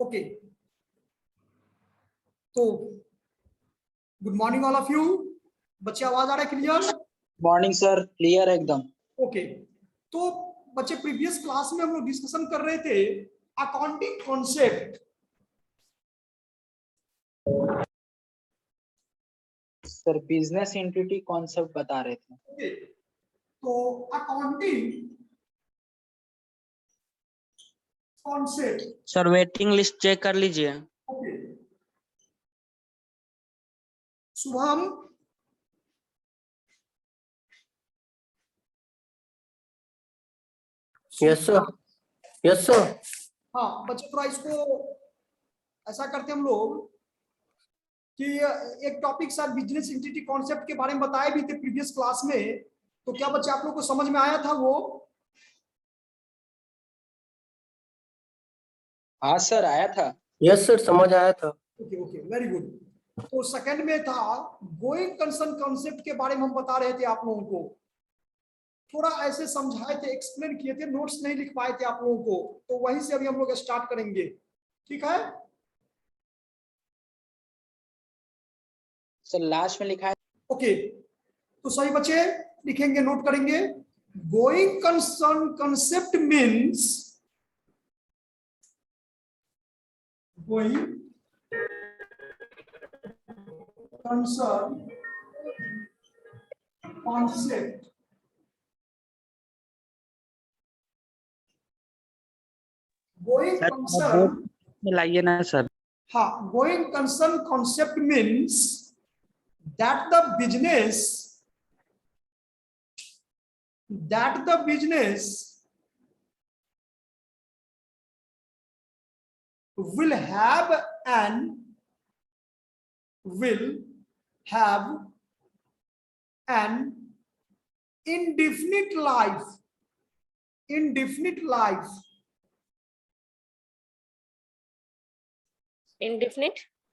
Okay, तो good morning all of you. बच्चे आवाज आ रहा है क्लियर? मॉर्निंग सर, क्लियर एकदम। ओके, तो बच्चे प्रीवियस क्लास में हम लोग डिस्कशन कर रहे थे accounting concept. Sir business entity concept बता रहे थे। ओके, तो accounting concept. Sir waiting list check कर लीजिए। Okay, Shubham yes sir, yes sir. हाँ बच्चे, थोड़ा इसको ऐसा करते हम लोग कि एक topic sir business entity concept के बारे में बताए भी थे प्रीवियस क्लास में, तो क्या बच्चे आप लोग को समझ में आया था वो? हाँ सर, आया था। यस सर, समझ आया था। Okay okay, very good. तो सेकंड में था गोइंग कंसर्न कॉन्सेप्ट के बारे में हम बता रहे थे आप लोगों को, थोड़ा ऐसे समझाए थे, एक्सप्लेन किए थे, नोट्स नहीं लिख पाए थे आप लोगों को, तो वहीं से अभी हम लोग स्टार्ट करेंगे, ठीक है? सर लास्ट में लिखा है। ओके, तो सही बच्चे लिखेंगे, नोट करेंगे। Going concern concept means going concern concept going concern, लाइए ना सर। हाँ, going concern concept means that the business will have an indefinite life, indefinite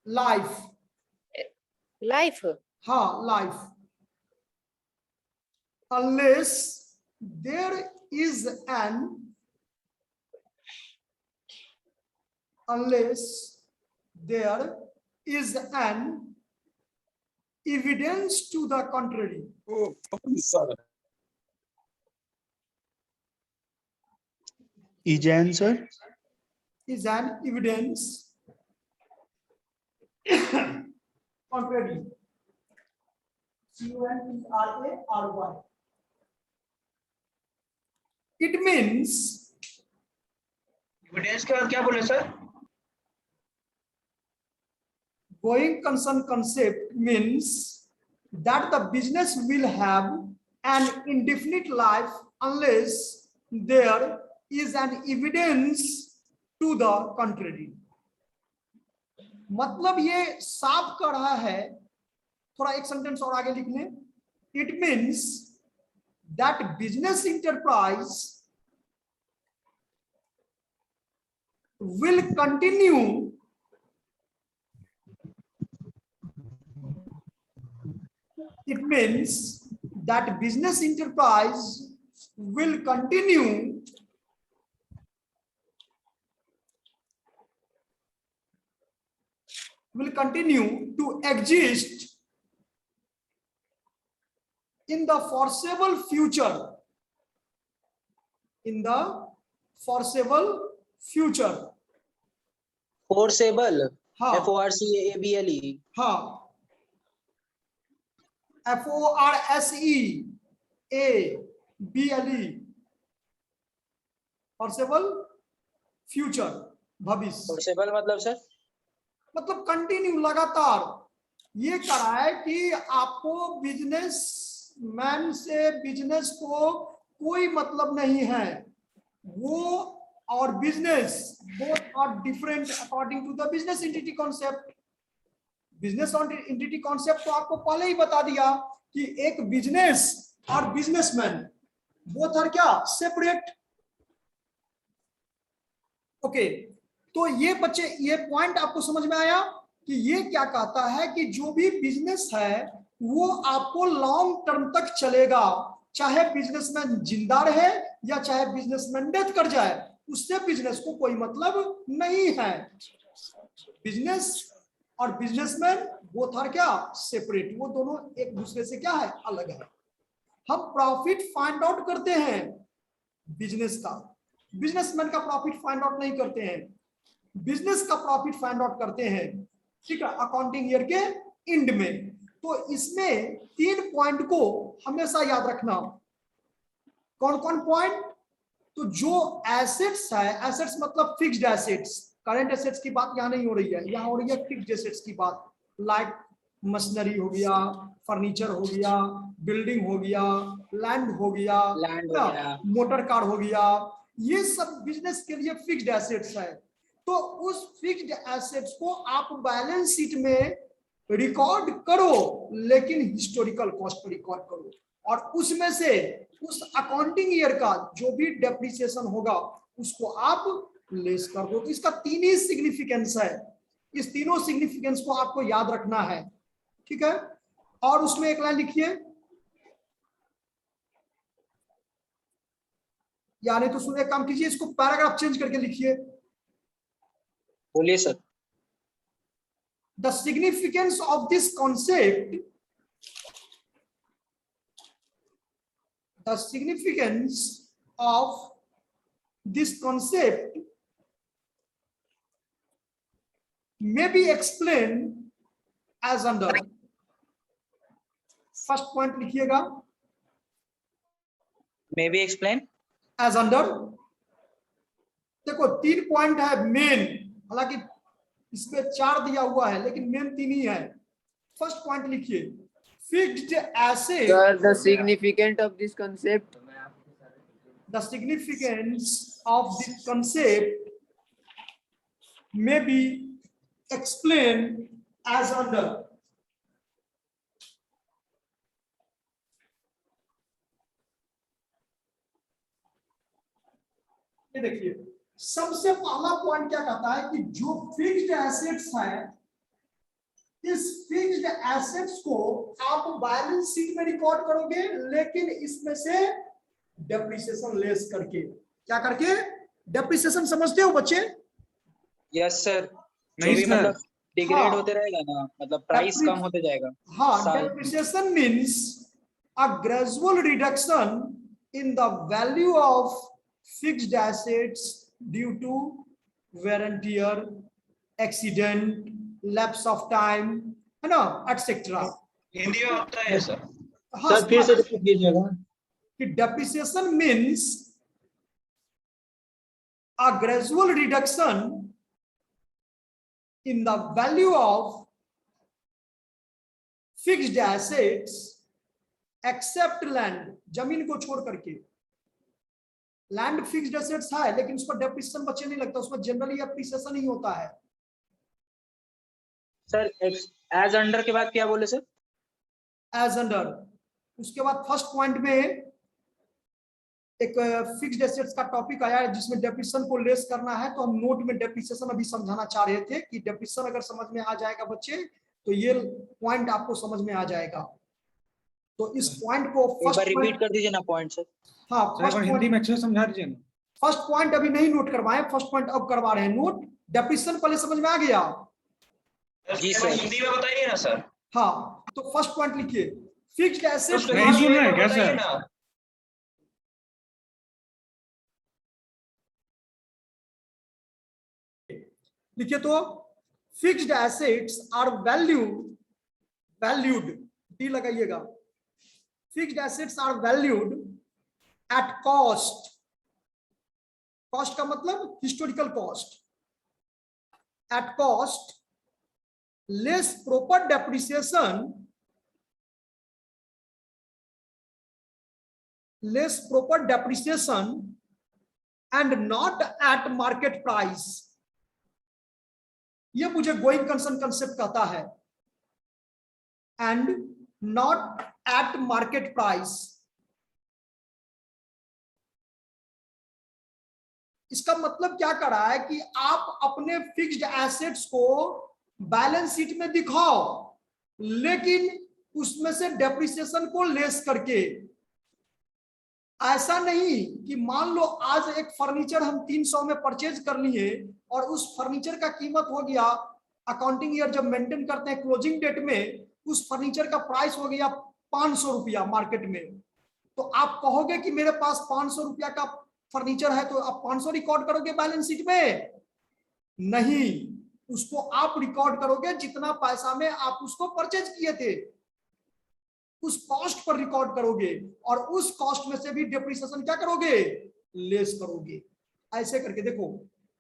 life हाँ, life, unless there is an evidence to the contrary. Oh, sir. Is answer? Is an evidence contrary. C-O-N-T-R-A-R-Y. It means, evidence के बाद क्या बोले sir? going concern concept means that the business will have an indefinite life unless there is an evidence to the contrary. मतलब ये साफ कर रहा है, थोड़ा एक सेंटेंस और आगे लिख लें। It means that business enterprise will continue to exist in the foreseeable future. In the foreseeable future. Forcible, हाँ, FORCEABLE। हाँ, FORSEABLE, foreseeable future, भविष्य। फोर्सेबल मतलब सर? मतलब कंटिन्यू, लगातार। ये करा है कि आपको बिजनेसमैन से बिजनेस को कोई मतलब नहीं है, वो और business both are different according to the business entity concept. Business entity concept तो आपको पहले ही बता दिया कि एक बिजनेस और बिजनेसमैन बोथ आर क्या, सेपरेट। ओके, तो ये बच्चे, ये पॉइंट आपको समझ में आया कि ये क्या कहता है कि जो भी बिजनेस है वो आपको लॉन्ग टर्म तक चलेगा, चाहे बिजनेसमैन जिंदा रहे या चाहे बिजनेसमैन डेथ कर जाए, उससे बिजनेस को कोई मतलब नहीं है। बिजनेस और बिजनेसमैन बोथ आर क्या सेपरेट, वो दोनों एक दूसरे से क्या है अलग है। हम प्रॉफिट फाइंड आउट करते हैं बिजनेस का, बिजनेसमैन का प्रॉफिट फाइंड आउट नहीं करते हैं, बिजनेस का प्रॉफिट फाइंड आउट करते हैं, ठीक है, अकाउंटिंग ईयर के एंड में। तो इसमें 3 पॉइंट को हमेशा याद रखना। कौन कौन पॉइंट? तो जो एसेट्स है, एसेट्स मतलब फिक्स्ड एसेट्स, करंट एसेट्स की बात यहाँ नहीं हो रही है, यहाँ हो रही है फिक्स्ड एसेट्स की बात। लाइक मशीनरी हो गया, फर्नीचर हो गया, बिल्डिंग हो गया, लैंड हो गया, मोटर कार हो गया, ये सब बिजनेस के लिए फिक्स्ड एसेट्स है। तो उस फिक्स्ड एसेट्स को आप बैलेंस शीट में रिकॉर्ड करो, लेकिन हिस्टोरिकल कॉस्ट पर रिकॉर्ड करो, और उसमें से उस अकाउंटिंग ईयर का जो भी डेप्रिसिएशन होगा उसको आप लेस कर दो। तो इसका 3 ही सिग्निफिकेंस है, इस तीनों सिग्निफिकेंस को आपको याद रखना है, ठीक है। और उसमें एक लाइन लिखिए, यानी तो सुनिए, काम कीजिए, इसको पैराग्राफ चेंज करके लिखिए। बोलिए sir. The significance of this concept, the significance of this concept may be explained as under. First point लिखिएगा, may be explain as under. देखो 3 पॉइंट है मेन, हालांकि इसमें 4 दिया हुआ है, लेकिन मेन 3 ही है। फर्स्ट पॉइंट लिखिए, fixed asset. Sir, the significance of this concept. The significance of this concept may be explained as under. ये देखिए, सबसे पहला पॉइंट क्या कहता है कि जो फिक्स्ड एसेट्स है, इस फिक्स्ड एसेट्स को आप बैलेंस शीट में रिकॉर्ड करोगे, लेकिन इसमें से डेप्रिसिएशन लेस करके। क्या करके? डेप्रिसिएशन समझते हो बच्चे? Yes sir. नहीं जो भी सर। मतलब डिग्रेड हाँ। होते रहेगा ना, मतलब प्राइस Depre- कम होते जाएगा। हाँ, साल। Depreciation means a gradual reduction in the value of fixed assets due to wear and tear, accident, lapse of time, है ना, एटसेट्रा। हिंदी में होता है सर। हाँ, सर फिर से रिपीट कीजिएगा। कि depreciation means a gradual reduction in the value of fixed assets except land, जमीन को छोड़ करके। लैंड फिक्स्ड एसेट्स है, लेकिन उस पर डेप्रिसिएशन बच्चे नहीं लगता, उसमें जनरली एप्रिसिएशन ही होता है। सर एज अंडर के बाद क्या बोले सर? As under. उसके बाद फर्स्ट पॉइंट में एक फिक्स्ड एसेट्स का टॉपिक आया है जिसमें डेप्रिसिएशन को लेस करना है, तो हम नोट में डेप्रिसिएशन अभी समझाना चाह रहे थे कि डेप्रिसिएशन अगर समझ में आ जाएगा बच्चे, तो ये पॉइंट आपको समझ में आ जाएगा। तो इस पॉइंट को एक बार रिपीट कर दीजिए ना पॉइंट सर। हाँ, फर्स्ट हिंदी में अच्छे से समझा दीजिए ना। फर्स्ट पॉइंट अभी नहीं नोट करवाए, फर्स्ट पॉइंट अब करवा रहे हैं नोट। डेप्रिसिएशन पहले समझ में आ गया? जी सर। हिंदी में बताइए ना सर। हाँ, तो फर्स्ट पॉइंट लिखिए, फिक्स्ड एसेट्स। नहीं सुन रहे हैं क्या बताइए सर? ना। लिखिए तो, fixed assets are valued, D लगाइएगा, fixed assets are valued at cost. Cost का मतलब historical cost. At cost less proper depreciation, less proper depreciation and not at market price. ये मुझे गोइंग कंसर्न कंसेप्ट कहता है, and not at market price. इसका मतलब क्या कर रहा है कि आप अपने फिक्स्ड एसेट्स को बैलेंस शीट में दिखाओ, लेकिन उसमें से डेप्रिसिएशन को लेस करके। ऐसा नहीं कि मान लो आज एक फर्नीचर हम 300 में परचेज कर लिए और उस फर्नीचर का कीमत हो गया अकाउंटिंग ईयर जब मेंटेन करते हैं क्लोजिंग डेट में, उस फर्नीचर का प्राइस हो गया 500 रुपया मार्केट में, तो आप कहोगे कि मेरे पास 500 रुपया का फर्नीचर है, तो आप 500 रिकॉर्ड करोगे बैलेंस शीट में? नहीं, उसको आप रिकॉर्ड करोगे जितना पैसा में आप उसको परचेज किए थे, उस कॉस्ट पर रिकॉर्ड करोगे, और उस कॉस्ट में से भी डेप्रिसिएशन क्या करोगे? लेस करोगे। ऐसे करके देखो,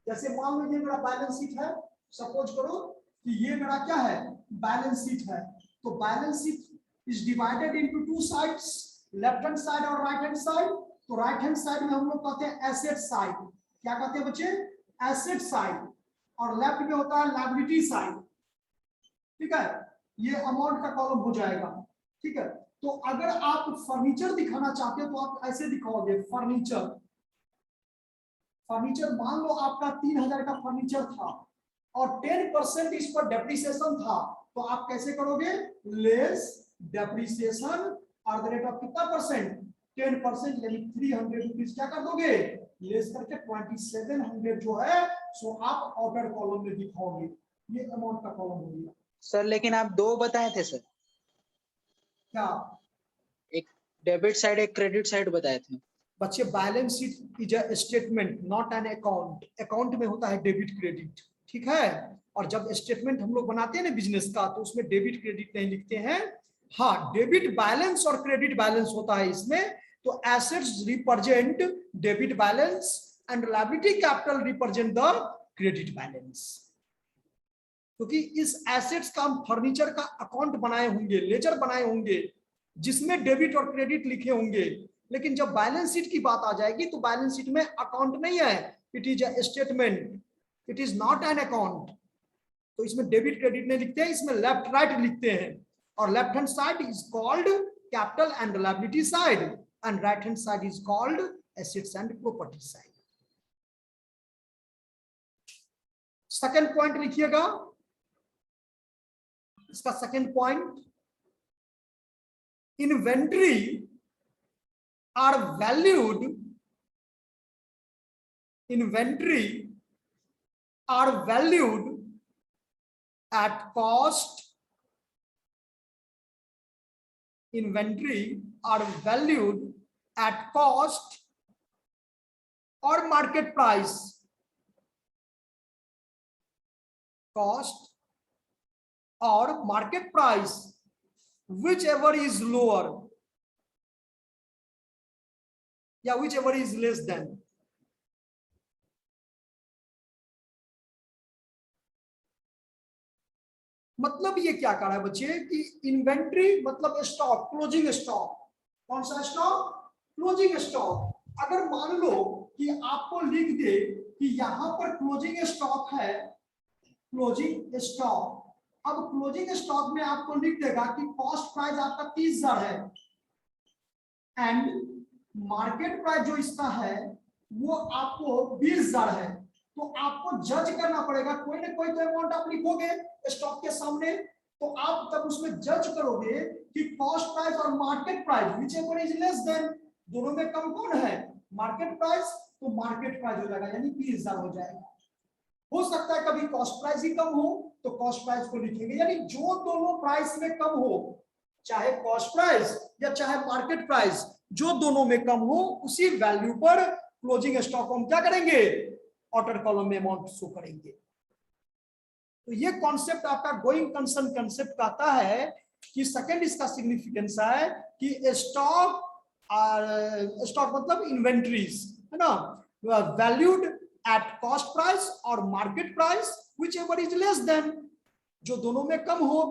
जैसे मान लो ये मेरा बैलेंस शीट है, सपोज करो कि ये मेरा क्या है, बैलेंस शीट है। तो balance sheet is divided into two sides, left hand side और राइट हैंड साइड। तो राइट हैंड साइड में हम लोग कहते हैं एसेट साइड। क्या कहते हैं बच्चे? Asset side. और लेफ्ट में होता है लायबिलिटी साइड। ठीक है, ये अमाउंट का कॉलम हो जाएगा। ठीक है, तो अगर आप फर्नीचर दिखाना चाहते हो तो आप ऐसे दिखाओगे, फर्नीचर। फर्नीचर मान लो आपका 3000 का फर्नीचर था और 10% इस पर डेप्रिसिएशन था, तो आप कैसे करोगे? Less depreciation at the rate of कितना परसेंट? 10%, यानी 300 रुपीज क्या कर दोगे? लेस करके 2700 जो है सो आप आउटर कॉलम में दिखाओगे। ये अमाउंट का कॉलम हो गया। सर लेकिन आप दो बताए थे सर, क्या एक डेबिट साइड एक क्रेडिट साइड बताए थे। बच्चे? Balance sheet is a statement not an account. Account में होता है डेबिट क्रेडिट, ठीक है। और जब स्टेटमेंट हम लोग बनाते हैं ना बिजनेस का, तो उसमें डेबिट क्रेडिट नहीं लिखते हैं। हाँ, डेबिट बैलेंस और क्रेडिट बैलेंस होता है इसमें। तो assets represent debit balance and liability capital represent the credit balance. क्योंकि इस एसेट्स का हम फर्नीचर का अकाउंट बनाए होंगे, लेजर बनाए होंगे, जिसमें डेबिट और क्रेडिट लिखे होंगे। लेकिन जब बैलेंस शीट की बात आ जाएगी तो बैलेंस शीट में अकाउंट नहीं है, it is a statement, it is not an account. तो इसमें डेबिट क्रेडिट नहीं लिखते हैं, इसमें लेफ्ट राइट लिखते हैं। और left hand side is called capital and liability side, and right hand side is called assets and property side. Second point लिखिएगा, इसका second point, inventory are valued, inventory are valued at cost, inventory are valued at cost or market price, cost or market price, whichever is lower, या whichever is less than। मतलब ये क्या कह रहा है बच्चे कि इन्वेंट्री मतलब स्टॉक, क्लोजिंग स्टॉक। कौन सा स्टॉक? Closing stock. अगर मान लो कि आपको लिख दे कि यहां पर क्लोजिंग स्टॉक है, क्लोजिंग स्टॉक। अब क्लोजिंग स्टॉक में आपको लिख देगा कि कॉस्ट प्राइस आपका 30,000 है एंड मार्केट प्राइस जो इसका है वो आपको 20,000 है। तो आपको जज करना पड़ेगा, कोई ना कोई तो अमाउंट आप लिखोगे स्टॉक के सामने। तो आप तब उसमें जज करोगे कि कॉस्ट प्राइस और market price whichever is less than, दोनों में कम कौन है? Market price. तो मार्केट प्राइस हो जाएगा, यानी 20,000 हो जाएगा। हो सकता है कभी कॉस्ट प्राइस ही कम हो तो कॉस्ट प्राइस को लिखेंगे, यानी जो दोनों प्राइस में कम हो, चाहे कॉस्ट प्राइस या चाहे मार्केट प्राइस, जो दोनों में कम हो, उसी वैल्यू पर क्लोजिंग स्टॉक को हम क्या करेंगे? आउटर कॉलम में अमाउंट शो करेंगे। तो ये कॉन्सेप्ट आपका गोइंग कंसर्न कॉन्सेप्ट कहता है कि सेकंड इसका सिग्निफिकेंस है कि स्टॉक, स्टॉक मतलब इन्वेंट्रीज है ना, वैल्यूड एट कॉस्ट प्राइस और market price whichever is less than, जो दोनों में कम हो।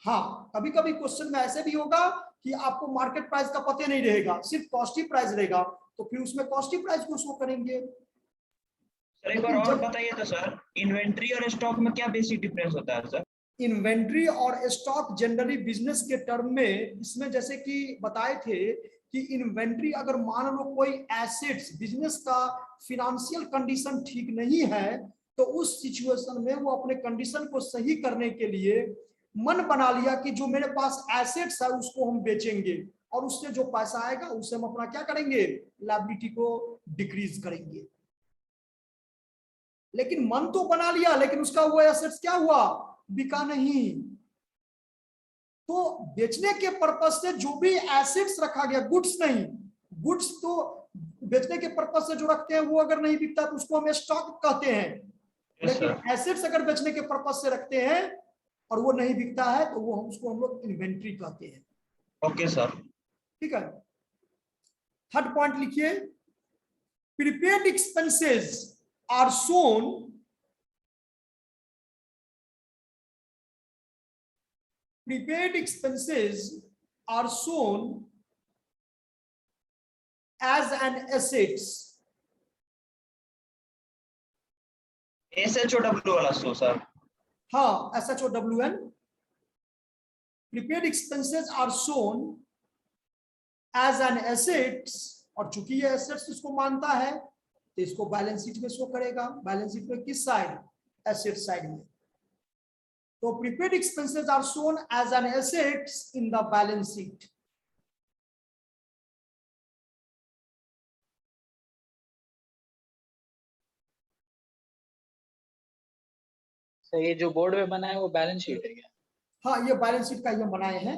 हाँ, कभी कभी क्वेश्चन में ऐसे भी होगा कि आपको मार्केट प्राइस का पता नहीं रहेगा, सिर्फ कॉस्ट ही प्राइस रहेगा, तो फिर उसमें कॉस्ट ही प्राइस को शो करेंगे। सर एक बार और बताइए तो सर, इन्वेंट्री और स्टॉक में क्या बेसिक डिफरेंस होता है सर? इन्वेंट्री और स्टॉक जनरली बिजनेस के टर्म में, इसमें जैसे कि बताए थे कि इन्वेंट्री अगर मान लो कोई एसेट्स, बिजनेस का फिनेंशियल कंडीशन ठीक नहीं है, तो उस सिचुएशन में वो अपने कंडीशन को सही करने के लिए मन बना लिया कि जो मेरे पास एसेट्स है उसको हम बेचेंगे और उससे जो पैसा आएगा उससे हम अपना क्या करेंगे? लायबिलिटी को डिक्रीज करेंगे। लेकिन मन तो बना लिया, लेकिन उसका वो एसेट्स क्या हुआ, बिका नहीं। तो बेचने के पर्पज से जो भी एसेट्स रखा गया, गुड्स नहीं, गुड्स तो बेचने के पर्पज से जो रखते हैं वो अगर नहीं बिकता तो उसको हम स्टॉक कहते हैं। लेकिन एसेट्स अगर बेचने के पर्पज से रखते हैं और वो नहीं बिकता है तो वो उसको हम लोग इन्वेंट्री कहते हैं। Okay sir. ठीक है, थर्ड पॉइंट लिखिए, prepaid expenses are shown prepaid expenses are shown as an assets। SHOW वाला शो सर। हाँ, SHOWN, prepaid expenses are shown as an assets, और चूंकि ये assets इसको मानता है तो इसको बैलेंस शीट में शो करेगा। बैलेंस शीट में किस साइड, एसेट साइड में। तो prepaid expenses are shown as an assets in the balance sheet। तो ये जो बोर्ड में बना है वो बैलेंस शीट है क्या? हाँ, ये बैलेंस शीट का ये बनाए हैं।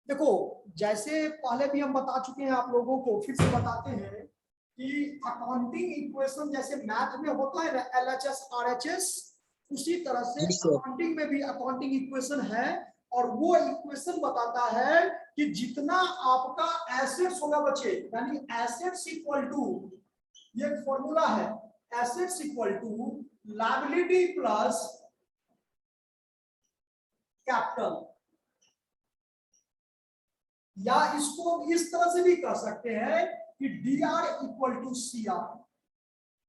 देखो, जैसे पहले भी हम बता चुके हैं आप लोगों को, फिर से बताते हैं कि अकाउंटिंग इक्वेशन जैसे मैथ में होता है ना, LHS RHS, उसी तरह से अकाउंटिंग में भी अकाउंटिंग इक्वेशन है। और वो इक्वेशन बताता है कि जितना आपका एसेट्स होगा बच्चे, यानी एसेट्स इक्वल टू, ये एक फॉर्मूला है, assets equal to liability plus capital, या इसको इस तरह से भी कर सकते हैं कि DR इक्वल टू CR,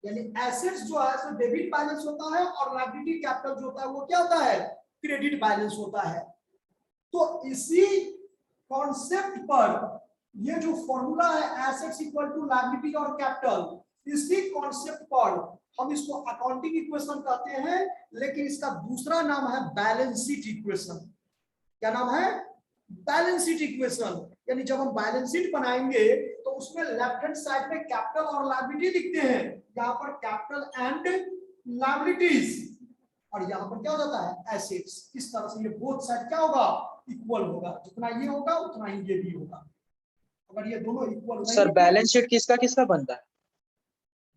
यानी एसेट्स जो है सो डेबिट बैलेंस होता है और लायबिलिटी कैपिटल जो होता है वो क्या होता है, क्रेडिट बैलेंस होता है। तो इसी कॉन्सेप्ट पर ये जो फॉर्मूला है एसेट्स इक्वल टू लायबिलिटी और कैपिटल, इसी कॉन्सेप्ट पर हम इसको अकाउंटिंग इक्वेशन कहते हैं, लेकिन इसका दूसरा नाम है बैलेंस शीट इक्वेशन। क्या नाम है, बैलेंस शीट इक्वेशन। यानी जब हम बैलेंस शीट बनाएंगे तो उसमें लेफ्ट हैंड साइड में कैपिटल और लायबिलिटी दिखते हैं, यहाँ पर कैपिटल एंड लायबिलिटीज, और यहाँ पर क्या हो जाता है, एसेट्स। इस तरह से ये बोथ साइड क्या होगा, इक्वल होगा, जितना ये होगा उतना ही ये भी होगा। अगर ये दोनों इक्वल, सर बैलेंस शीट किसका किसका बनता है?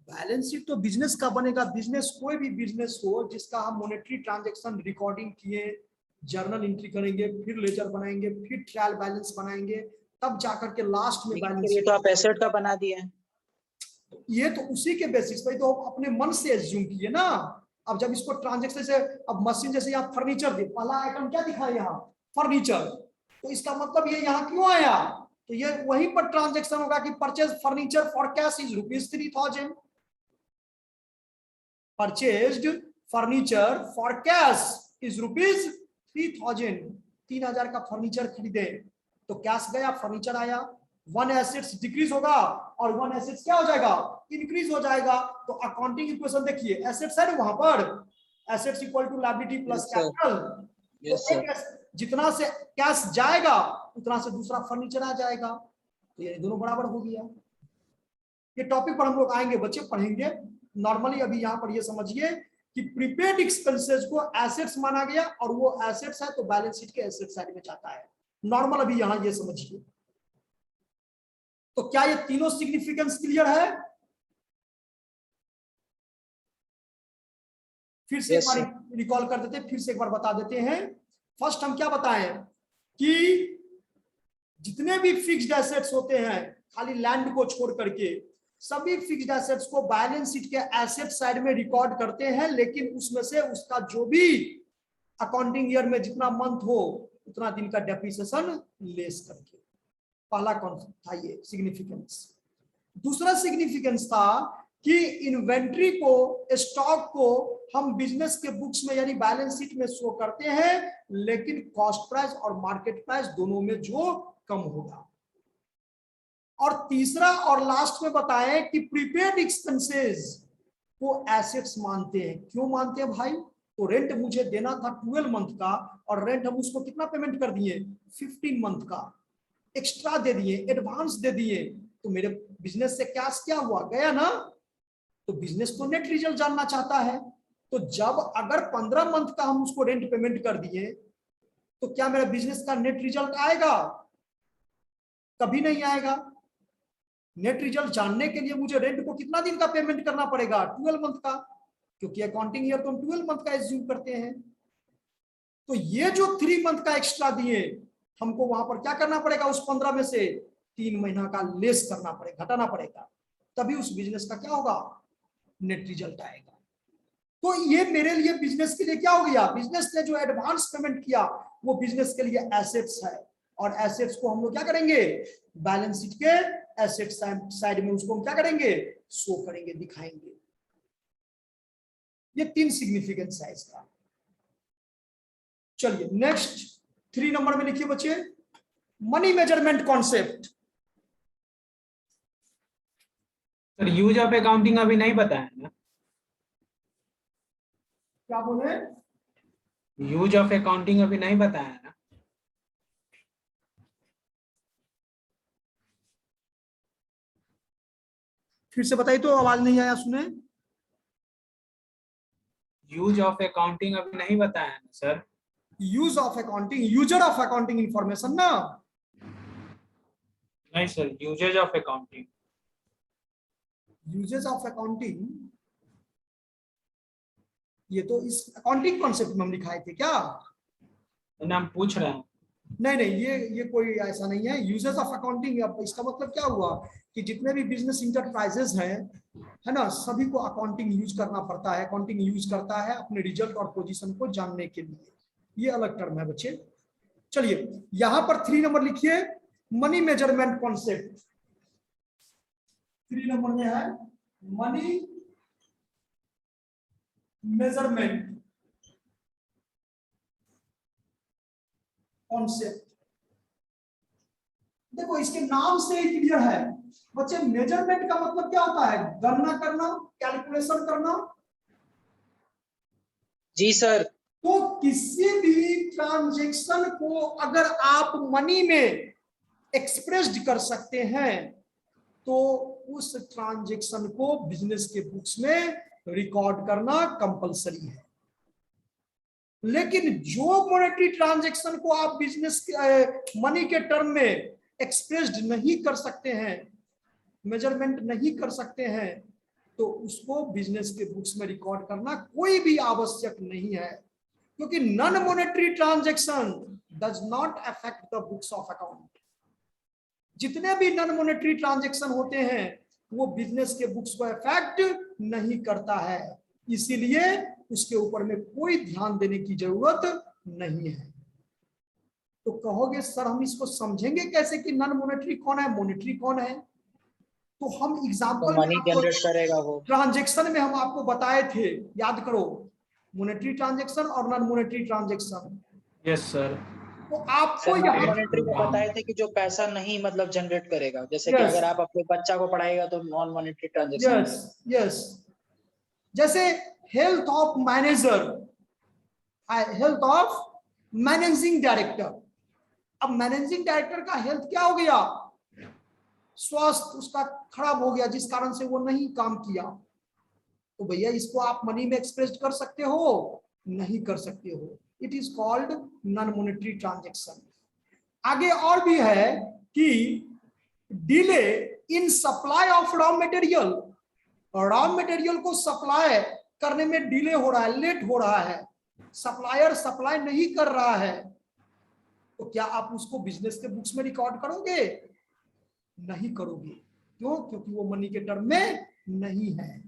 बैलेंस शीट तो बिजनेस का बनेगा। बिजनेस, कोई भी बिजनेस हो जिसका हम मॉनेटरी ट्रांजैक्शन रिकॉर्डिंग किए, जर्नल एंट्री करेंगे, फिर लेजर बनाएंगे, फिर ट्रायल बैलेंस बनाएंगे, तब जाकर के लास्ट में बैलेंस। ये तो आप एसेट का बना दिए हैं। ये तो उसी के बेसिस पे तो अपने मन से एज्यूम किए ना। अब जब इसको ट्रांजैक्शन से, अब मशीन जैसे यहाँ फर्नीचर दे, पहला आइटम क्या दिखा है यहाँ, फर्नीचर, तो इसका मतलब ये यहाँ क्यों आया, तो ये वहीं पर ट्रांजैक्शन होगा कि purchase furniture for cash is ₹3000, purchased furniture for cash is ₹3000। 3000 का फर्नीचर खरीदे तो कैश गया, फर्नीचर आया। वन एसेट्स डिक्रीज होगा और वन एसेट्स क्या हो जाएगा, इंक्रीज हो जाएगा। तो अकाउंटिंग इक्वेशन देखिए, एसेट्स है वहां पर, assets equal to liability plus capital. जितना से कैश जाएगा उतना से दूसरा फर्नीचर आ जाएगा, तो ये दोनों बराबर हो गया। ये टॉपिक पर हम लोग आएंगे बच्चे, पढ़ेंगे। नॉर्मली अभी यहाँ पर ये समझिए कि प्रीपेड एक्सपेंसेस को एसेट्स माना गया और वो एसेट्स है तो बैलेंस शीट के एसेट साइड में जाता है। नॉर्मल अभी यहाँ ये समझिए। तो क्या ये तीनों सिग्निफिकेंस क्लियर है? फिर से एक बार रिकॉल कर देते हैं, फिर से एक बार बता देते हैं। फर्स्ट हम क्या बताएं कि जितने भी फिक्स्ड एसेट्स होते हैं, खाली लैंड को छोड़ करके सभी फिक्स्ड एसेट्स को बैलेंस शीट के एसेट साइड में रिकॉर्ड करते हैं, लेकिन उसमें से उसका जो भी अकाउंटिंग ईयर में जितना मंथ हो उतना दिन का डेप्रिसिएशन लेस करके। पहला कॉन्सेप्ट था ये सिग्निफिकेंस। दूसरा सिग्निफिकेंस था कि इन्वेंट्री को, स्टॉक को हम बिजनेस के बुक्स में यानी बैलेंस शीट में शो करते हैं, लेकिन कॉस्ट प्राइस और मार्केट प्राइस दोनों में जो कम होगा। और तीसरा और लास्ट में बताएं कि प्रीपेड एक्सपेंसेस को एसेट्स मानते हैं। क्यों मानते हैं भाई? तो रेंट मुझे देना था 12 मंथ का और रेंट हम उसको कितना पेमेंट कर दिए, 15 मंथ का एक्स्ट्रा दे दिए, एडवांस दे दिए, तो मेरे बिजनेस से कैश क्या हुआ, गया ना। तो बिजनेस तो नेट रिजल्ट जानना चाहता है। तो जब अगर 15 मंथ का हम उसको रेंट पेमेंट कर दिए तो क्या मेरा बिजनेस का नेट रिजल्ट आएगा? कभी नहीं आएगा। नेट रिजल्ट जानने के लिए मुझे रेंट को कितना दिन का पेमेंट करना पड़ेगा? 12 मंथ का, क्योंकि अकाउंटिंग ईयर तो हम 12 मंथ का एज्यूम करते हैं। तो ये जो 3 मंथ का एक्स्ट्रा दिए, हमको वहां पर क्या करना पड़ेगा? उस 15 में से 3 महीना का लेस करना पड़ेगा, घटाना पड़ेगा, तभी उस बिजनेस का क्या होगा? नेट रिजल्ट आएगा। तो ये मेरे लिए बिजनेस के लिए क्या हो गया? बिजनेस ने जो एडवांस पेमेंट किया वो बिजनेस के लिए एसेट्स है, और एसेट्स को हम लोग क्या करेंगे? बैलेंस शीट के एसेट साइड में उसको हम क्या करेंगे? शो करेंगे, दिखाएंगे। ये 3 सिग्निफिकेंस है इसका। चलिए नेक्स्ट 3 नंबर में लिखिए बच्चे, money measurement concept. Sir use of accounting अभी नहीं बताया ना? क्या बोले? यूज ऑफ अकाउंटिंग अभी नहीं बताया ना? फिर से बताइए तो, आवाज नहीं आया, सुने। यूज ऑफ अकाउंटिंग अभी नहीं बताया ना sir? Use of accounting, user of accounting information ना? नहीं sir, uses of accounting. Uses of accounting, ये तो इस अकाउंटिंग कॉन्सेप्ट में हम लिखाए थे क्या? हम पूछ रहे हैं। नहीं नहीं, ये कोई ऐसा नहीं है। यूजेस ऑफ अकाउंटिंग, अब इसका मतलब क्या हुआ कि जितने भी बिजनेस इंटरप्राइजेस हैं, है ना, सभी को अकाउंटिंग यूज करना पड़ता है। अकाउंटिंग यूज करता है अपने रिजल्ट और पोजीशन को जानने के लिए। ये अलग टर्म है बच्चे। चलिए यहां पर 3 नंबर लिखिए, मनी मेजरमेंट कॉन्सेप्ट। 3 नंबर में है मनी मेजरमेंट कॉन्सेप्ट। देखो इसके नाम से ही क्लियर है बच्चे, मेजरमेंट का मतलब क्या होता है? गणना करना, कैलकुलेशन करना। जी सर। तो किसी भी ट्रांजैक्शन को अगर आप मनी में एक्सप्रेस्ड कर सकते हैं तो उस ट्रांजैक्शन को बिजनेस के बुक्स में रिकॉर्ड करना कंपलसरी है। लेकिन जो मॉनेटरी ट्रांजैक्शन को आप बिजनेस मनी के टर्म में एक्सप्रेस्ड नहीं कर सकते हैं, मेजरमेंट नहीं कर सकते हैं, तो उसको बिजनेस के बुक्स में रिकॉर्ड करना कोई भी आवश्यक नहीं है, क्योंकि non monetary transaction does not affect the books of account. जितने भी नॉन मॉनेटरी ट्रांजैक्शन होते हैं वो बिजनेस के बुक्स को अफेक्ट नहीं करता है, इसीलिए उसके ऊपर में कोई ध्यान देने की जरूरत नहीं है। तो कहोगे सर हम इसको समझेंगे कैसे कि नॉन मॉनेटरी कौन है, मॉनेटरी कौन है? तो हम तो एग्जांपल मनी जनरेट करेगा वो। ट्रांजैक्शन में हम आपको बताए थे, याद करो, मॉनेटरी ट्रांजैक्शन और non monetary transaction. Yes sir. तो आपको सर नॉन यहाँ मॉनेटरी में बताए थे कि जो पैसा नहीं मतलब जनरेट करेगा, जैसे कि Yes. अगर आप अपने बच्चा को पढ़ाएगा तो non monetary transaction. Yes yes, जैसे health of manager, health of managing director. अब मैनेजिंग डायरेक्टर का हेल्थ क्या हो गया? स्वास्थ्य उसका खराब हो गया, जिस कारण से वो नहीं काम किया। तो भैया इसको आप मनी में एक्सप्रेस कर सकते हो? नहीं कर सकते हो। It is called non monetary transaction. आगे और भी है कि delay in supply of raw material. Raw material को सप्लाई करने में डिले हो रहा है, लेट हो रहा है, सप्लायर सप्लाई नहीं कर रहा है, तो क्या आप उसको बिजनेस के बुक्स में रिकॉर्ड करोगे? नहीं करोगे। क्यों? क्योंकि वो मनी के टर्म में नहीं है।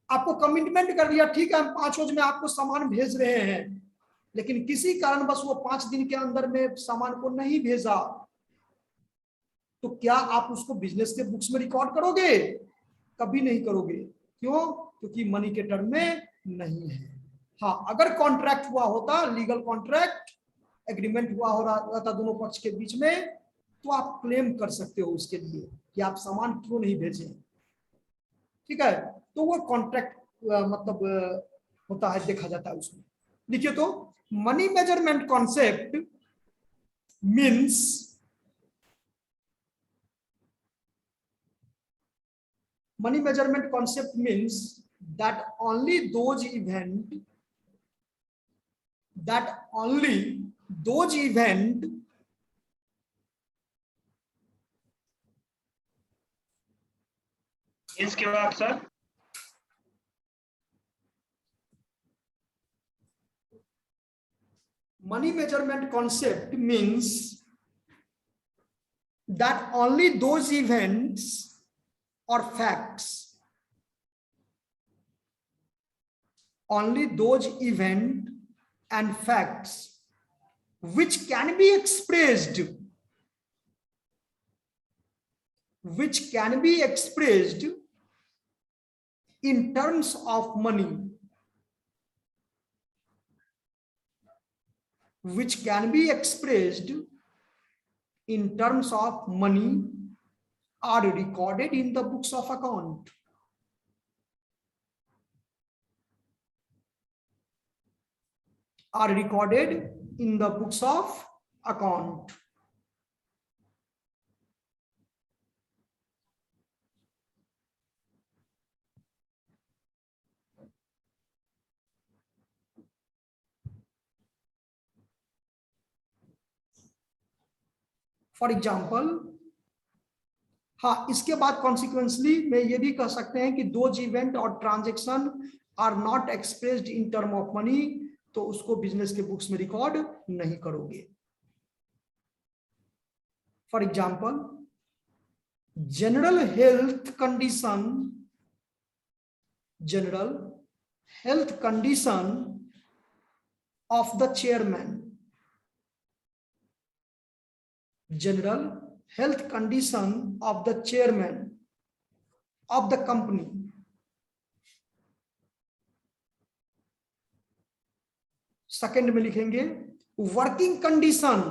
आपको कमिटमेंट कर दिया, ठीक है हम 5 रोज में आपको सामान भेज रहे हैं, लेकिन किसी कारण बस वो 5 दिन के अंदर में सामान को नहीं भेजा, तो क्या आप उसको बिजनेस के बुक्स में रिकॉर्ड करोगे? कभी नहीं करोगे। क्यों? क्योंकि मनी के टर्म में नहीं है। हाँ, अगर कॉन्ट्रैक्ट हुआ होता, लीगल कॉन्ट्रैक्ट एग्रीमेंट हुआ हो रहा था दोनों पक्ष के बीच में, तो आप क्लेम कर सकते हो उसके लिए कि आप सामान क्यों नहीं भेजे। ठीक है, तो वो कॉन्ट्रैक्ट मतलब होता है, देखा जाता है उसमें। देखिए तो money measurement concept means money measurement concept means that only those event इसके बाद sir money measurement concept means that only those events or facts, only those event and facts which can be expressed in terms of money, which can be expressed in terms of money are recorded in the books of account. Are recorded in the books of account. For example, हाँ, इसके बाद कॉन्सिक्वेंसली में ये भी कह सकते हैं कि दोज इवेंट और transaction are not expressed in term of money, तो उसको बिजनेस के बुक्स में रिकॉर्ड नहीं करोगे. For example, general health condition of the chairman, general health condition of the chairman of the company. Second में लिखेंगे working condition,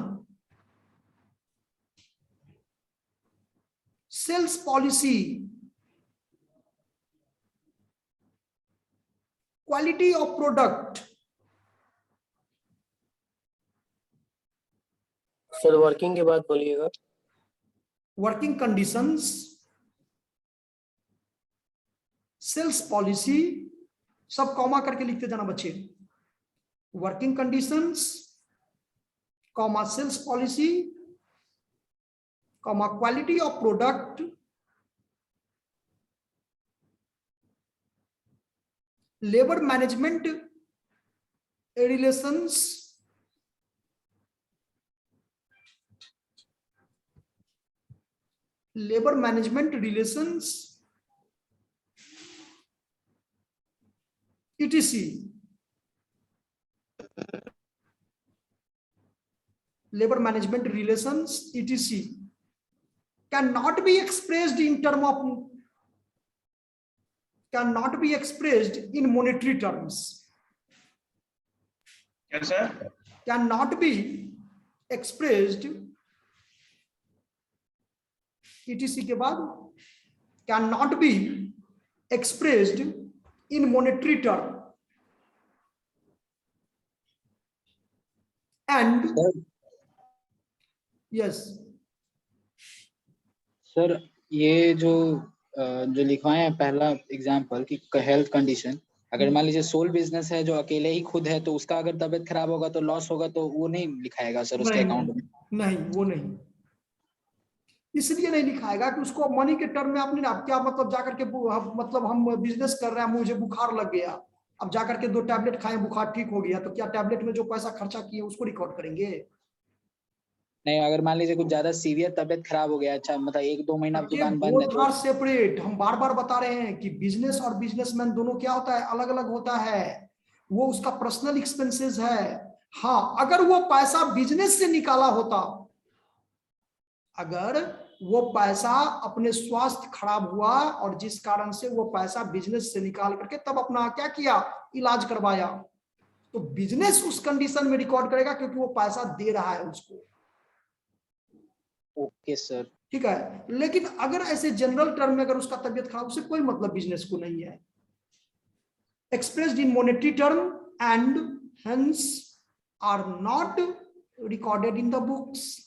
sales policy, quality of product. Sir working के बाद बोलिएगा. वर्किंग कंडीशंस, सेल्स पॉलिसी, सब comma करके लिखते जाना बच्चे. Working conditions, comma sales policy, comma quality of product, labour management relations, labor management relations, etc. Labor management relations, etc. cannot be expressed in monetary terms. Yes, sir. Cannot be expressed, etc के बाद cannot be expressed in monetary term. And yes sir, ये जो लिखवाए हैं पहला example कि health condition, अगर मान लीजिए सोल बिजनेस है जो अकेले ही खुद है, तो उसका अगर तबीयत खराब होगा तो लॉस होगा, तो वो नहीं लिखाएगा सर उसके अकाउंट में? नहीं, वो नहीं, इसलिए नहीं लिखाएगा कि उसको मनी के टर्म में आपने क्या मतलब जाकर के मतलब हम बिजनेस कर रहे हैं, मुझे बुखार लग गया, अब जाकर के 2 टैबलेट खाएं, बुखार ठीक हो गया, तो क्या टैबलेट में जो पैसा खर्चा किए उसको रिकॉर्ड करेंगे? नहीं, अगर मान लीजिए कुछ ज्यादा सीवियर तबीयत खराब हो गया, अच्छा मतलब 1-2 महीना दुकान बंद है तो सेपरेट. हम बार बार बता रहे हैं कि बिजनेस और बिजनेसमैन दोनों क्या होता है, अलग अलग होता है. वो उसका पर्सनल एक्सपेंसेस है. हाँ, अगर वो पैसा बिजनेस से निकाला होता, अगर वो पैसा अपने स्वास्थ्य खराब हुआ और जिस कारण से वो पैसा बिजनेस से निकाल करके तब अपना क्या किया, इलाज करवाया, तो बिजनेस उस कंडीशन में रिकॉर्ड करेगा क्योंकि वो पैसा दे रहा है उसको. ओके सर, ठीक है. लेकिन अगर ऐसे जनरल टर्म में अगर उसका तबीयत खराब, उससे कोई मतलब बिजनेस को नहीं है. Expressed in monetary term and hence are not recorded in the books.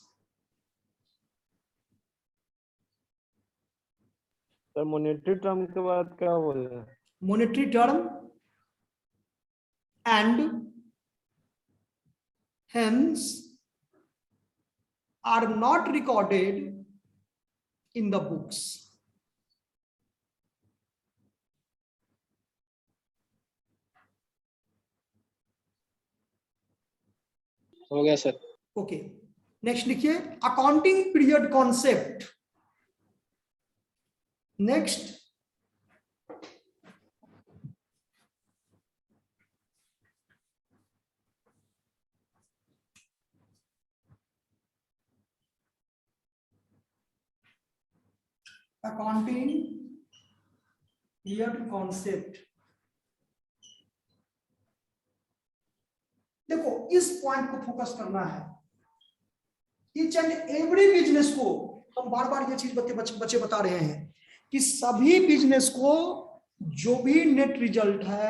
Sir monetary term के बाद क्या बोल रहे हैं? Monetary term and hence are not recorded in the books. हो गया सर। ओके, नेक्स्ट लिखिए accounting period concept. Next accounting period concept. देखो इस पॉइंट को फोकस करना है। ईच एंड एवरी बिजनेस को हम बार बार ये चीज बच्चे बता रहे हैं कि सभी बिजनेस को जो भी नेट रिजल्ट है,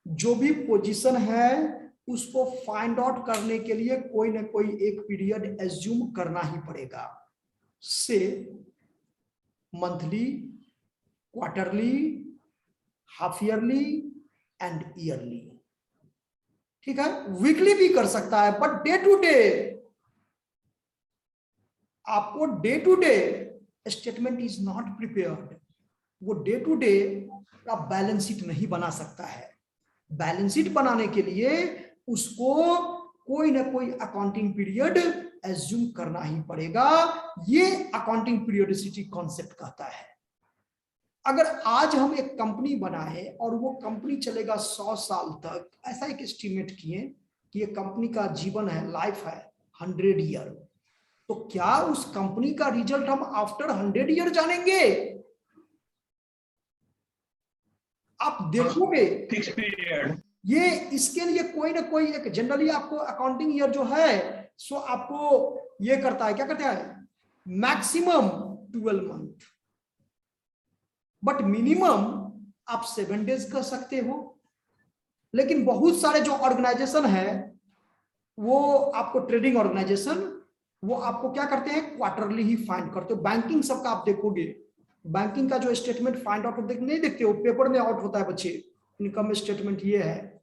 जो भी पोजीशन है, उसको फाइंड आउट करने के लिए कोई ना कोई एक पीरियड एज्यूम करना ही पड़ेगा। से monthly, quarterly, half yearly and yearly. ठीक है, वीकली भी कर सकता है, बट डे टू डे आपको day to day statement is not prepared. वो डे टू डे का बैलेंस शीट नहीं बना सकता है। बैलेंस शीट बनाने के लिए उसको कोई ना कोई अकाउंटिंग पीरियड एज्यूम करना ही पड़ेगा। ये अकाउंटिंग पीरियोडिसिटी कॉन्सेप्ट कहता है। अगर आज हम एक कंपनी बनाए और वो कंपनी चलेगा 100 साल तक, ऐसा एक एस्टिमेट किए कि ये कंपनी का जीवन है, लाइफ है 100 ईयर, तो क्या उस कंपनी का रिजल्ट हम आफ्टर 100 ईयर जानेंगे? आप देखोगे फिक्स पीरियड। ये इसके लिए कोई ना कोई एक जनरली आपको अकाउंटिंग ईयर जो है सो आपको ये करता है, क्या करता है, मैक्सिमम 12 मंथ, बट मिनिमम आप 7 डेज कर सकते हो। लेकिन बहुत सारे जो ऑर्गेनाइजेशन है वो आपको ट्रेडिंग ऑर्गेनाइजेशन, वो आपको क्या करते हैं, क्वार्टरली ही फाइंड करते हो। बैंकिंग सबका आप देखोगे, बैंकिंग का जो स्टेटमेंट फाइंड आउट नहीं देखते हो, पेपर में आउट होता है बच्चे, इनकम स्टेटमेंट ये है,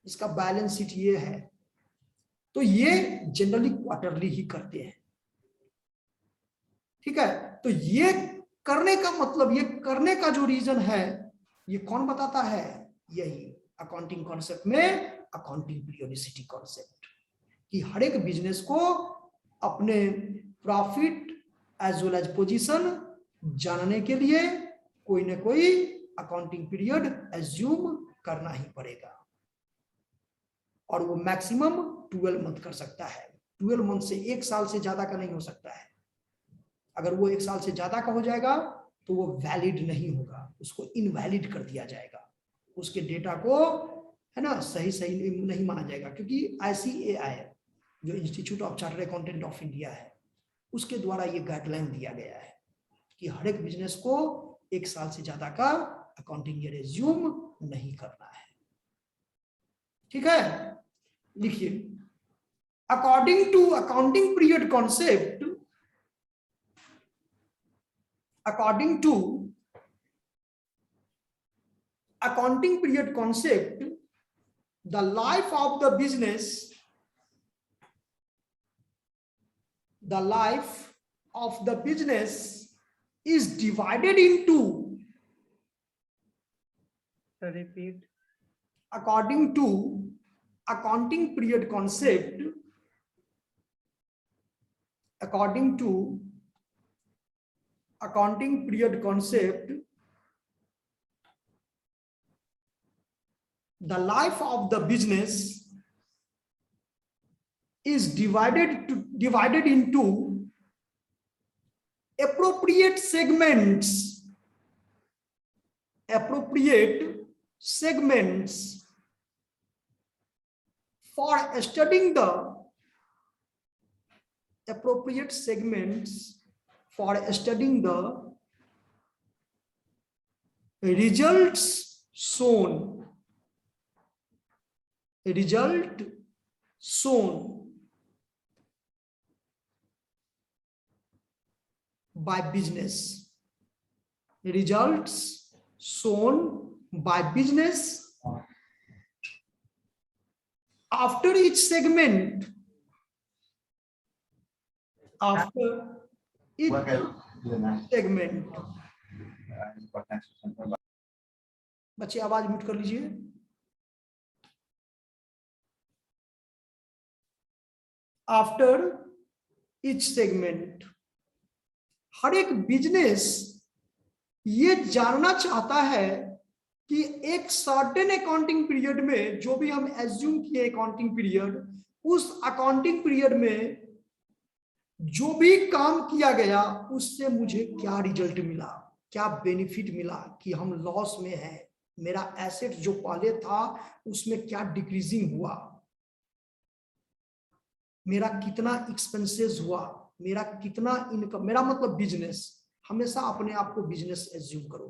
इसका बैलेंस शीट ये है, तो ये जनरली क्वार्टरली ही करते हैं। ठीक है, तो ये करने का मतलब, ये करने का जो रीजन है, ये कौन बताता है? यही अकाउंटिंग कॉन्सेप्ट में अकाउंटिंग पीरियोडिसिटी कॉन्सेप्ट, कि हर एक बिजनेस को अपने profit as well as position जानने के लिए कोई ना कोई अकाउंटिंग पीरियड एज्यूम करना ही पड़ेगा, और वो मैक्सिमम 12 मंथ कर सकता है। 12 मंथ से 1 साल से ज्यादा का नहीं हो सकता है। अगर वो 1 साल से ज्यादा का हो जाएगा तो वो वैलिड नहीं होगा, उसको इनवैलिड कर दिया जाएगा, उसके डेटा को है ना सही नहीं माना जाएगा। क्योंकि ICAI जो institute of chartered accountant of India है, उसके द्वारा ये गाइडलाइन दिया गया है कि हर एक बिजनेस को 1 साल से ज्यादा का अकाउंटिंग ईयर एज्यूम नहीं करना है। ठीक है, लिखिए according to accounting period concept, according to accounting period concept, the life of the business is divided into, repeat, according to accounting period concept, according to accounting period concept, the life of the business is divided into appropriate segments for studying the appropriate segments for studying the results shown by business, results shown by business after each segment, after each segment. बच्चे आवाज mute कर लीजिए. After each segment, हर एक business ये जानना चाहता है कि एक सर्टेन अकाउंटिंग पीरियड में, जो भी हम एज्यूम किए अकाउंटिंग पीरियड, उस अकाउंटिंग पीरियड में जो भी काम किया गया उससे मुझे क्या रिजल्ट मिला, क्या बेनिफिट मिला, कि हम लॉस में हैं, मेरा एसेट जो पहले था उसमें क्या डिक्रीजिंग हुआ, मेरा कितना एक्सपेंसेस हुआ, मेरा कितना इनकम, मेरा मतलब बिजनेस. हमेशा अपने आप को बिजनेस एज्यूम करो.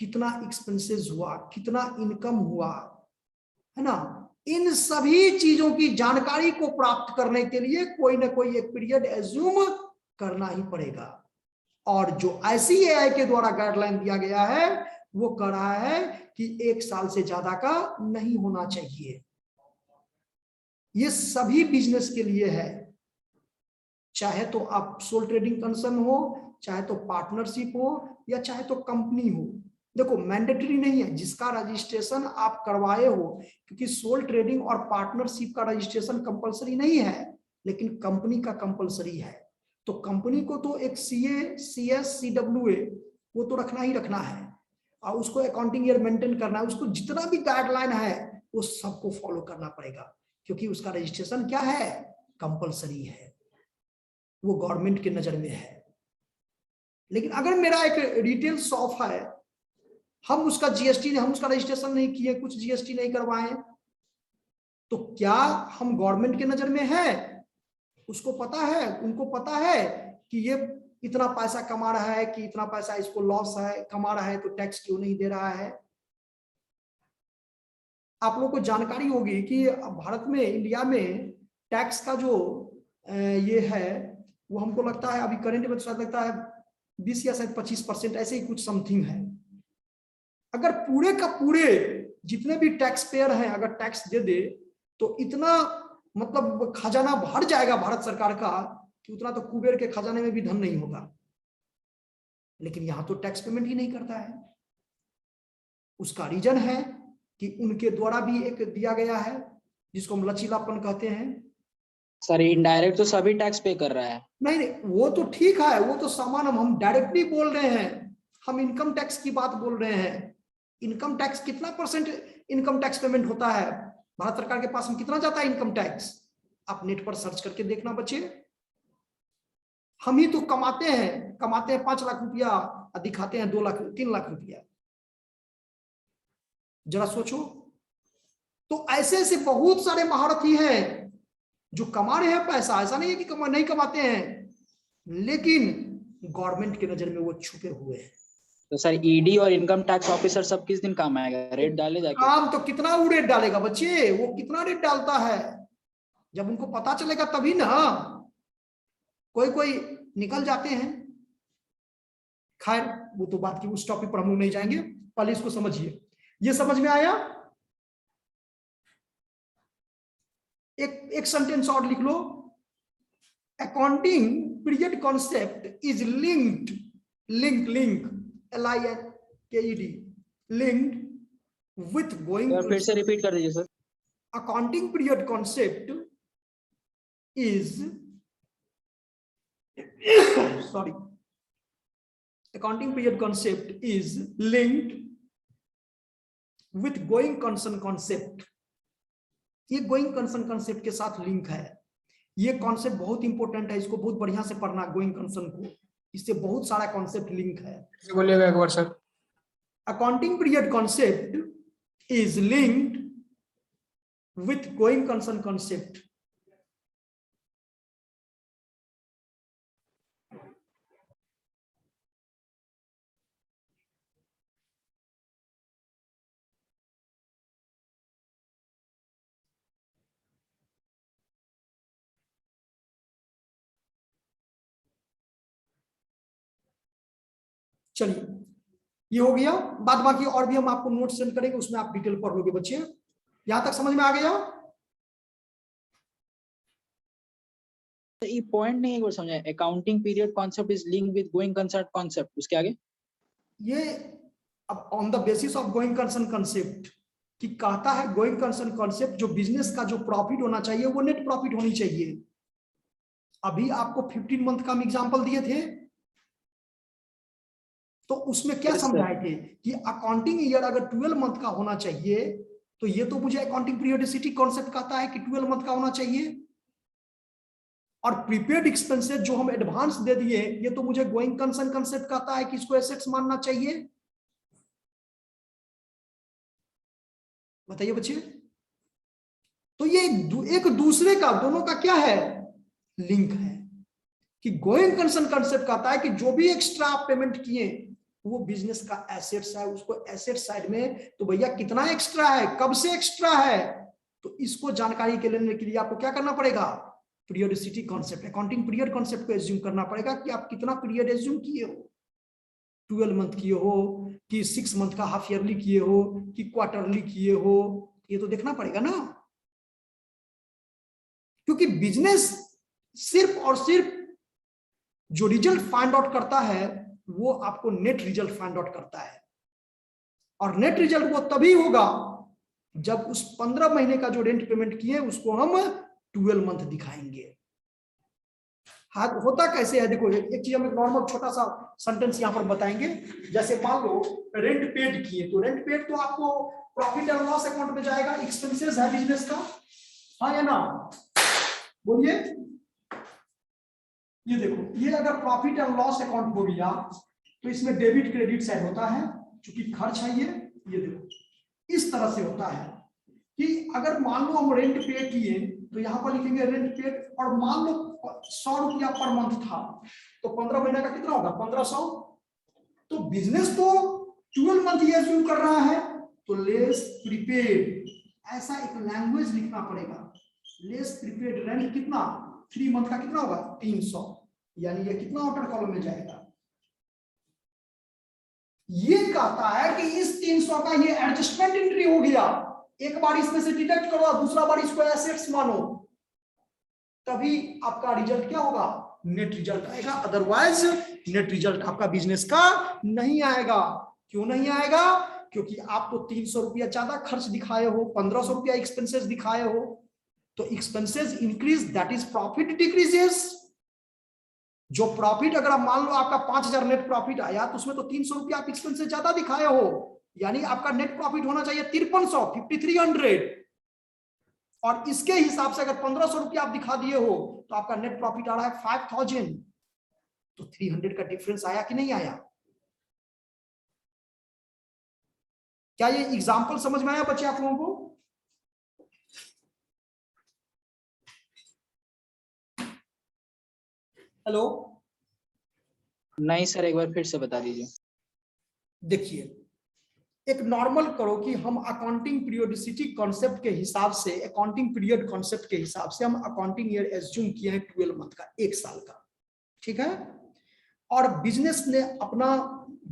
कितना एक्सपेंसेस हुआ, कितना इनकम हुआ, है ना. इन सभी चीजों की जानकारी को प्राप्त करने के लिए कोई ना कोई एक पीरियड एज्यूम करना ही पड़ेगा. और जो ICAI के द्वारा गाइडलाइन दिया गया है वो कह रहा है कि 1 साल से ज्यादा का नहीं होना चाहिए. ये सभी बिजनेस के लिए है, चाहे तो आप सोल ट्रेडिंग कंसर्न हो, चाहे तो पार्टनरशिप हो, या चाहे तो कंपनी हो. देखो मैंडेटरी नहीं है, जिसका रजिस्ट्रेशन आप करवाए हो, क्योंकि सोल ट्रेडिंग और पार्टनरशिप का रजिस्ट्रेशन कंपलसरी नहीं है, लेकिन कंपनी का कंपलसरी है. तो कंपनी को तो एक CA, CS, CWA वो तो रखना ही रखना है, और उसको अकाउंटिंग ईयर मेंटेन करना है, उसको जितना भी गाइडलाइन है वो सबको फॉलो करना पड़ेगा, क्योंकि उसका रजिस्ट्रेशन क्या है, कंपलसरी है, वो गवर्नमेंट के नजर में है. लेकिन अगर मेरा एक रिटेल शॉप है, हम उसका GST, हम उसका रजिस्ट्रेशन नहीं किए, कुछ GST नहीं करवाए, तो क्या हम गवर्नमेंट के नजर में है? उसको पता है, उनको पता है कि ये इतना पैसा कमा रहा है, कि इतना पैसा इसको लॉस है, कमा रहा है तो टैक्स क्यों नहीं दे रहा है? आप लोगों को जानकारी होगी कि भारत में, इंडिया में टैक्स का जो ये है वो हमको लगता है अभी करेंट में शायद लगता है 20 या शायद 25% ऐसे ही कुछ समथिंग है. अगर पूरे का पूरे जितने भी टैक्स पेयर हैं अगर टैक्स दे दे तो इतना मतलब खजाना भर जाएगा भारत सरकार का कि उतना तो कुबेर के खजाने में भी धन नहीं होगा. लेकिन यहां तो टैक्स पेमेंट ही नहीं करता है. उसका रीजन है कि उनके द्वारा भी एक दिया गया है जिसको हम लचीलापन कहते हैं. सर इनडायरेक्ट तो सभी टैक्स पे कर रहा है. नहीं नहीं, वो तो ठीक है, वो तो समान, हम डायरेक्टली बोल रहे हैं, हम इनकम टैक्स की बात बोल रहे हैं. इनकम टैक्स कितना परसेंट इनकम टैक्स पेमेंट होता है भारत सरकार के पास में, कितना जाता है इनकम टैक्स? आप नेट पर सर्च करके देखना बच्चे. हम ही तो कमाते हैं 5 लाख रुपया और दिखाते हैं 2 लाख 3 लाख रुपया. जरा सोचो. तो ऐसे ऐसे बहुत सारे महारथी हैं जो कमा रहे हैं पैसा, ऐसा नहीं है कि नहीं कमाते हैं, लेकिन गवर्नमेंट के नजर में वो छुपे हुए हैं. तो सर ED और इनकम टैक्स ऑफिसर सब किस दिन काम आएगा? रेट डाले जाके. काम तो कितना वो रेट डालेगा बच्चे, वो कितना रेट डालता है, जब उनको पता चलेगा तभी ना. कोई कोई निकल जाते हैं. खैर वो तो बात की, उस टॉपिक पर हम लोग नहीं जाएंगे, पहले इसको समझिए. ये समझ में आया? एक सेंटेंस और लिख लो. Accounting period concept is linked, link LINKED, linked with going. फिर से रिपीट कर दीजिए sir. Accounting period concept is sorry, accounting period concept is linked with going concern concept. ये गोइंग कंसर्न कंसेप्ट के साथ लिंक है. ये कॉन्सेप्ट बहुत इंपॉर्टेंट है, इसको बहुत बढ़िया से पढ़ना. गोइंग कंसर्न को, इससे बहुत सारा कॉन्सेप्ट लिंक है. बोलिएगा एक बार sir. Accounting period concept is linked with going concern concept. चलिए ये हो गया। बाद बाकी और भी हम आपको नोट सेंड करेंगे, उसमें आप डिटेल पढ़ लोगे बच्चे। यहां तक समझ में आ गया? ये पॉइंट नहीं एक बार समझाए, accounting period concept is linked with going concern concept, उसके आगे ये अब on the basis of going concern concept कि कहता है गोइंग कंसर्न कॉन्सेप्ट जो बिजनेस का जो प्रॉफिट होना चाहिए वो नेट प्रॉफिट होनी चाहिए। अभी आपको 15 मंथ का हम एग्जांपल दिए थे, तो उसमें क्या समझाए थे कि अकाउंटिंग ईयर अगर 12 मंथ का होना चाहिए तो ये तो मुझे अकाउंटिंग पीरियोडिसिटी कॉन्सेप्ट कहता है कि 12 मंथ का होना चाहिए, और प्रीपेड एक्सपेंसेस जो हम एडवांस दे दिए ये तो मुझे गोइंग कंसर्न कॉन्सेप्ट कहता है कि इसको एसेट्स मानना चाहिए। बताइए बच्चे। तो ये एक दूसरे का, दोनों का क्या है, लिंक है कि गोइंग कंसर्न कॉन्सेप्ट कहता है कि जो भी एक्स्ट्रा आप पेमेंट किए वो बिजनेस का एसेट्स है, उसको एसेट साइड में, तो भैया कितना एक्स्ट्रा है, कब से एक्स्ट्रा है, तो इसको जानकारी के लेने के लिए आपको क्या करना पड़ेगा, periodicity concept, accounting period concept को एज्यूम करना पड़ेगा कि आप कितना पीरियड एज्यूम किए हो, 12 मंथ किए हो कि 6 मंथ का हाफ ईयरली किए हो कि क्वार्टरली किए हो, ये तो देखना पड़ेगा ना। क्योंकि बिजनेस सिर्फ और सिर्फ जो रिजल्ट फाइंड आउट करता है वो आपको नेट रिजल्ट फाइंड आउट करता है, और नेट रिजल्ट वो तभी होगा जब उस 15 महीने का जो रेंट पेमेंट किए उसको हम 12 मंथ दिखाएंगे। होता कैसे है, देखो एक चीज हम एक नॉर्मल छोटा सा सेंटेंस यहां पर बताएंगे। जैसे मान लो रेंट पेड किए, तो रेंट पेड तो आपको प्रॉफिट एंड लॉस अकाउंट में जाएगा, एक्सपेंसेस है बिजनेस का, हाँ या ना, बोलिए। ये देखो, ये अगर प्रॉफिट एंड लॉस अकाउंट हो गया तो इसमें डेबिट क्रेडिट साइड होता है, क्योंकि खर्च है ये देखो इस तरह से होता है कि अगर मान लो हम रेंट पे किए तो यहाँ पर लिखेंगे रेंट पेड, और मान लो 100 रुपया पर मंथ था तो 15 महीने का कितना होगा, 1500। तो बिजनेस तो 12 मंथ ये एज्यूम कर रहा है, तो लेस प्रीपेड, ऐसा एक लैंग्वेज लिखना पड़ेगा, लेस प्रीपेड रेंट कितना, 3 मंथ का कितना होगा 300, यानी ये कितना आउटर कॉलम में जाएगा, ये कहता है कि इस 300 का ये एडजस्टमेंट एंट्री हो गया, एक बार इसमें से डिडक्ट करो, दूसरा बार इसको एसेट्स मानो, तभी आपका रिजल्ट क्या होगा, नेट रिजल्ट आएगा, अदरवाइज नेट रिजल्ट आपका बिजनेस का नहीं आएगा। क्यों नहीं आएगा, क्योंकि आप तो 300 रुपया ज्यादा खर्च दिखाए हो, 1500 रुपया एक्सपेंसेस दिखाए हो, तो expenses increase that is profit decreases. जो प्रॉफिट अगर आप मान लो आपका 5000 नेट प्रॉफिट आया तो उसमें तो 300 रुपया आप एक्सपेंसेस ज्यादा दिखाए हो, यानी आपका नेट प्रॉफिट होना चाहिए 5300, 5300, और इसके हिसाब से अगर 1500 रुपया आप दिखा दिए हो तो आपका नेट प्रॉफिट आ रहा है 5000, तो 300 का डिफरेंस आया कि नहीं आया। क्या ये एग्जांपल समझ में आया बच्चे आप लोगों को? हेलो, नहीं सर, एक बार फिर से बता दीजिए। देखिए एक नॉर्मल करो कि हम अकाउंटिंग पीरियोडिसिटी कॉन्सेप्ट के हिसाब से, अकाउंटिंग पीरियड कॉन्सेप्ट के हिसाब से हम अकाउंटिंग ईयर एज्यूम किए हैं 12 मंथ का, 1 साल का, ठीक है। और बिजनेस ने अपना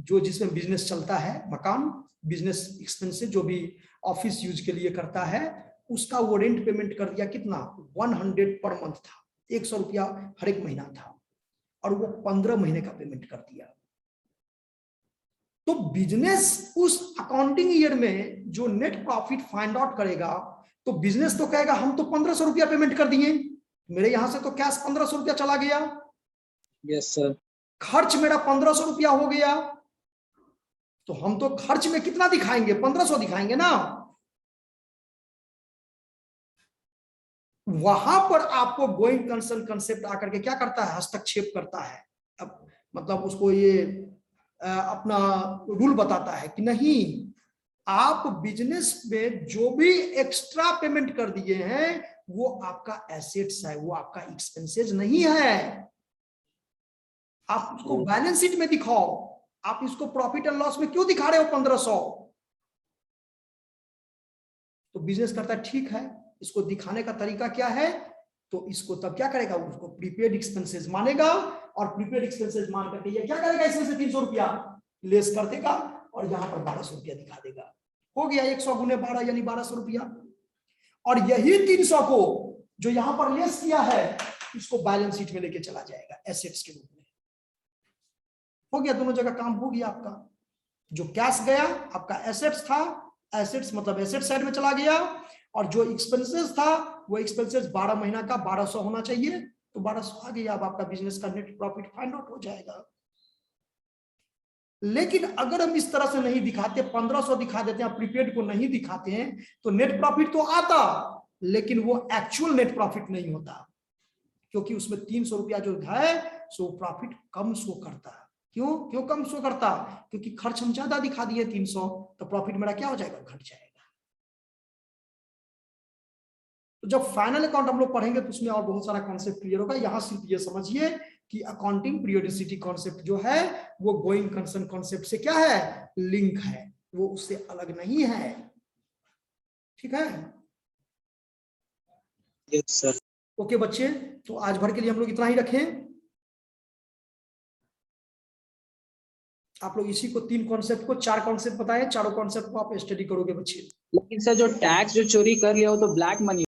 जो जिसमें बिजनेस चलता है, मकान, बिजनेस एक्सपेंसेस जो भी ऑफिस यूज के लिए करता है, उसका वो रेंट पेमेंट कर दिया कितना, 100 पर मंथ था, 100 रुपया हर एक महीना था, और वो 15 महीने का पेमेंट कर दिया। तो बिजनेस उस अकाउंटिंग ईयर में जो नेट प्रॉफिट फाइंड आउट करेगा, तो बिजनेस तो कहेगा हम तो 1500 रुपया पेमेंट कर दिए, मेरे यहां से तो कैश 1500 रुपया चला गया, यस सर, खर्च मेरा 1500 रुपया हो गया, तो हम तो खर्च में कितना दिखाएंगे, 1500 दिखाएंगे ना। वहां पर आपको गोइंग कंसर्न कंसेप्ट आकर के क्या करता है, हस्तक्षेप करता है। अब मतलब उसको ये अपना रूल बताता है कि नहीं, आप बिजनेस में जो भी एक्स्ट्रा पेमेंट कर दिए हैं वो आपका एसेट्स है, वो आपका एक्सपेंसेस नहीं है। आप उसको बैलेंस शीट में दिखाओ, आप इसको प्रॉफिट एंड लॉस में क्यों दिखा रहे हो 1500? तो बिजनेस करता है ठीक है, इसको दिखाने का तरीका क्या है, तो इसको तब क्या करेगा, उसको प्रीपेड एक्सपेंसेस मानेगा, और प्रीपेड एक्सपेंसेस मान करके ये क्या करेगा, इसमें से 300 रुपया लेस कर देगा और यहाँ पर 1200 रुपया दिखा देगा। हो गया 100 गुने 12 यानी 1200 रुपया। और यही 300 को जो यहाँ पर लेस किया है इसको बैलेंस शीट में लेके चला जाएगा एसेट्स के रूप में। हो गया, दोनों जगह काम हो गया आपका। जो कैश गया आपका एसेट्स था, एसेट्स मतलब एसेट साइड में चला गया, और जो एक्सपेंसेस था वो एक्सपेंसेस 12 महीना का 1200 होना चाहिए, तो 1200 आ गया। अब आपका बिजनेस का नेट प्रॉफिट फाइंड आउट हो जाएगा। लेकिन अगर हम इस तरह से नहीं दिखाते, 1500 दिखा देते हैं, प्रीपेड को नहीं दिखाते हैं, तो नेट प्रॉफिट तो आता लेकिन वो एक्चुअल नेट प्रॉफिट नहीं होता, क्योंकि उसमें 300 रुपया जो है सो प्रॉफिट कम शो करता है। क्यों कम शो करता? क्योंकि खर्च हम ज्यादा दिखा दिए 300, तो प्रॉफिट मेरा क्या हो जाएगा? घट जाएगा। तो जब फाइनल अकाउंट हम लोग पढ़ेंगे तो उसमें और बहुत सारा कॉन्सेप्ट क्लियर होगा। यहां सिर्फ ये समझिए कि अकाउंटिंग पीरियोडिसिटी कॉन्सेप्ट जो है वो गोइंग कंसर्न कॉन्सेप्ट से क्या है? लिंक है, वो उससे अलग नहीं है। ठीक है? Yes sir. ओके बच्चे, तो आज भर के लिए हम लोग इतना ही रखें। आप लोग इसी को 3 कॉन्सेप्ट को 4 कॉन्सेप्ट बताएं, चारों कॉन्सेप्ट को आप स्टडी करोगे बच्चे। लेकिन सर जो टैक्स जो चोरी कर लिया वो तो ब्लैक मनी